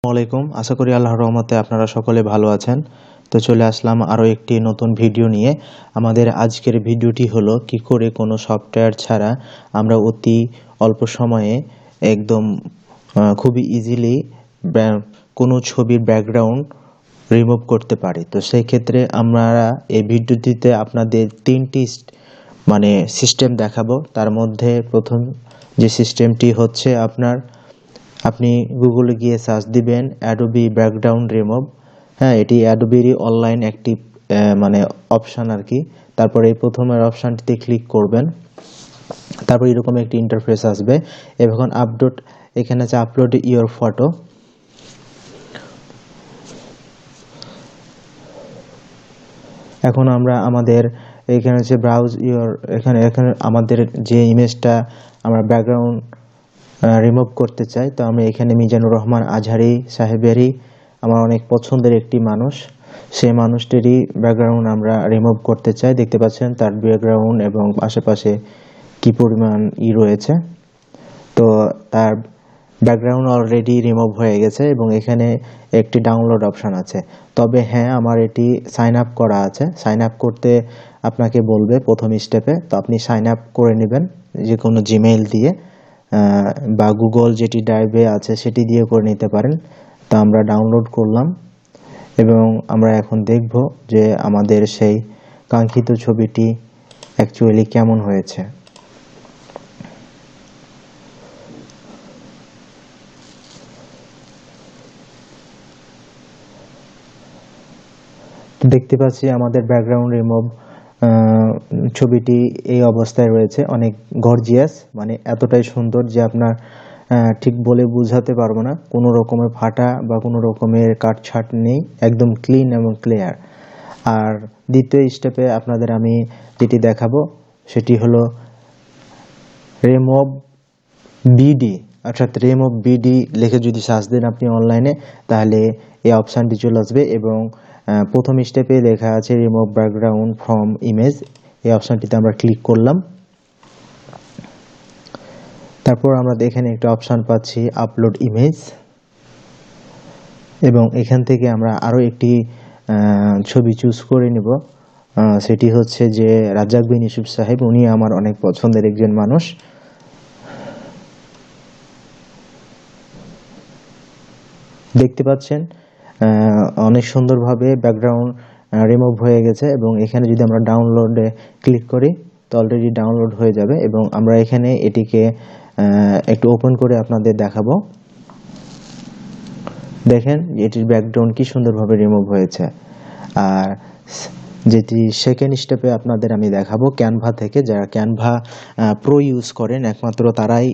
আসসালামাইকুম, আশা করি আল্লাহর রহমতে আপনারা সকলে ভালো আছেন। তো চলে আসলাম আরও একটি নতুন ভিডিও নিয়ে। আমাদের আজকের ভিডিওটি হলো কি করে কোনো সফটওয়্যার ছাড়া আমরা অতি অল্প সময়ে একদম খুবই ইজিলি কোনো ছবির ব্যাকগ্রাউন্ড রিমুভ করতে পারি। তো সেই ক্ষেত্রে আমরা এই ভিডিওটিতে আপনাদের তিনটি সিস্টেম দেখাবো। তার মধ্যে প্রথম যে সিস্টেমটি হচ্ছে আপনি গুগলে গিয়ে সার্চ দিবেন অ্যাডোবি ব্যাকগ্রাউন্ড রিমুভ। হ্যাঁ, এটি অ্যাডোবিরই অনলাইন একটি অপশান আর কি। তারপরে এই প্রথমের অপশানটিতে ক্লিক করবেন, তারপর এরকম একটি ইন্টারফেস আসবে। এখন এখানে আছে আপলোড ইওর ফটো। এখন আমরা আমাদের এখানে হচ্ছে ব্রাউজ ইওর, এখানে আমাদের যে ইমেজটা আমরা ব্যাকগ্রাউন্ড রিমুভ করতে চাই। তো আমি এখানে মিজানুর রহমান আজহারি সাহেবেরই আমার অনেক পছন্দের একটি মানুষ, সেই মানুষটিরই ব্যাকগ্রাউন্ড আমরা রিমুভ করতে চাই। দেখতে পাচ্ছেন তার ব্যাকগ্রাউন্ড এবং আশেপাশে কি পরিমাণ রয়েছে। তো তার ব্যাকগ্রাউন্ড অলরেডি রিমুভ হয়ে গেছে এবং এখানে একটি ডাউনলোড অপশান আছে। তবে হ্যাঁ, আমার এটি সাইন আপ করা আছে। সাইন আপ করতে আপনাকে বলবে প্রথম স্টেপে। তো আপনি সাইন আপ করে নেবেন যে কোনো জিমেইল দিয়ে বা গুগল যেটি ড্রাইভে আছে সেটি দিয়ে করে নিতে পারেন। তো আমরা ডাউনলোড করলাম এবং আমরা এখন দেখব যে আমাদের সেই কাঙ্ক্ষিত ছবিটি অ্যাকচুয়ালি কেমন হয়েছে। দেখতে পাচ্ছি আমাদের ব্যাকগ্রাউন্ড রিমুভ ছবিটি এই অবস্থায় রয়েছে, অনেক গর্জিয়াস, এতটাই সুন্দর যে আপনার ঠিক বলে বোঝাতে পারবো না। কোনো রকমের ফাটা বা কোনো রকমের কাটছাট নেই, একদম ক্লিন এবং ক্লিয়ার। আর দ্বিতীয় স্টেপে আপনাদের আমি যেটি দেখাবো সেটি হলো রিমুভ বিডি, অর্থাৎ রিমুভ বিডি লিখে যদি সার্চ দেন আপনি অনলাইনে, তাহলে এই অপশানটি চলে আসবে এবং প্রথম স্টেপে লেখা আছে রিমুভ ব্যাকগ্রাউন্ড ফ্রম ইমেজ। এই অপশানটিতে আমরা ক্লিক করলাম। তারপর আমরা এখানে একটা অপশান পাচ্ছি আপলোড ইমেজ এবং এখান থেকে আমরা আরও একটি ছবি চুজ করে নেব। সেটি হচ্ছে যে রাজ্জাক বিন ইউসুফ সাহেব, উনি আমার অনেক পছন্দের একজন মানুষ। দেখতে পাচ্ছেন অনেক সুন্দরভাবে ব্যাকগ্রাউন্ড রিমুভ হয়ে গেছে এবং এখানে যদি আমরা ডাউনলোডে ক্লিক করি তো অলরেডি ডাউনলোড হয়ে যাবে এবং আমরা এখানে এটিকে একটু ওপেন করে আপনাদের দেখাবো। দেখেন এটির ব্যাকগ্রাউন্ড কি সুন্দরভাবে রিমুভ হয়েছে। আর যেটি সেকেন্ড স্টেপে আপনাদের আমি দেখাবো ক্যানভা থেকে। যারা ক্যানভা প্রো ইউজ করেন একমাত্র তারাই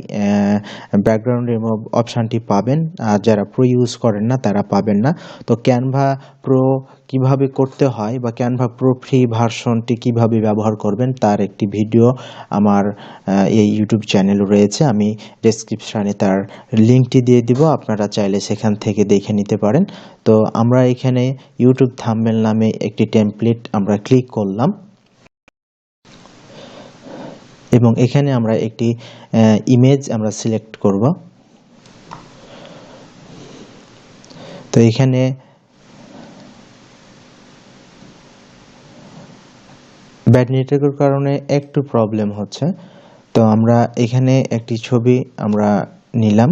ব্যাকগ্রাউন্ড রিমুভ অপশানটি পাবেন, আর যারা প্রো ইউজ করেন না তারা পাবেন না। তো ক্যানভা প্রো কিভাবে করতে হয় বা ক্যানভা প্রো ফ্রি ভার্সনটি কিভাবে ব্যবহার করবেন তার একটি ভিডিও আমার এই ইউটিউব চ্যানেল রয়েছে, আমি ডেসক্রিপশানে তার লিঙ্কটি দিয়ে দিব, আপনারা চাইলে সেখান থেকে দেখে নিতে পারেন। তো আমরা এখানে ইউটিউব থাম্বনেল নামে একটি টেমপ্লেট আমরা ক্লিক করলাম এবং এখানে আমরা একটি ইমেজ আমরা সিলেক্ট করব। তো এখানে ব্যাড নেটওয়ার্কের কারণে একটু প্রবলেম হচ্ছে। তো আমরা এখানে একটি ছবি আমরা নিলাম।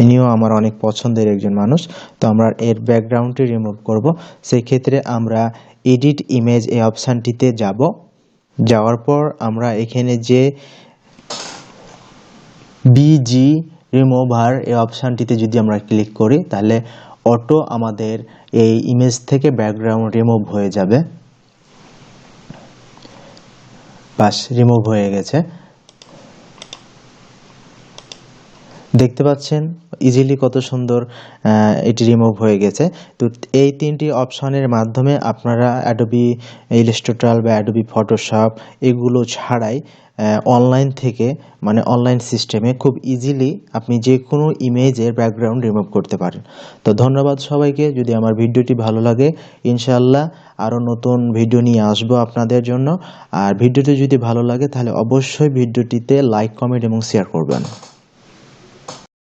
ইনিও আমার অনেক পছন্দের একজন মানুষ। তো আমরা এর ব্যাকগ্রাউন্ডটি রিমুভ করব। সেই ক্ষেত্রে আমরা এডিট ইমেজ এই অপশানটিতে যাব। যাওয়ার পর আমরা এখানে যে বিজি রিমুভার এই অপশানটিতে যদি আমরা ক্লিক করি তাহলে অটো আমাদের এই ইমেজ থেকে ব্যাকগ্রাউন্ড রিমুভ হয়ে যাবে। বাস, রিমুভ হয়ে গেছে। দেখতে পাচ্ছেন ইজিলি কত সুন্দর এটি রিমুভ হয়ে গেছে। তো এই 3টি অপশনের মাধ্যমে আপনারা অ্যাডোবি ইলাস্ট্রেটর বা অ্যাডোবি ফটোশপ এগুলো ছাড়াই অনলাইন থেকে মানে অনলাইন সিস্টেমে খুব ইজিলি আপনি যে কোনো ইমেজের ব্যাকগ্রাউন্ড রিমুভ করতে পারেন। তো ধন্যবাদ সবাইকে। যদি আমার ভিডিওটি ভালো লাগে ইনশাআল্লাহ আরও নতুন ভিডিও নিয়ে আসবো আপনাদের জন্য। আর ভিডিওটি যদি ভালো লাগে তাহলে অবশ্যই ভিডিওটিতে লাইক, কমেন্ট এবং শেয়ার করবেন।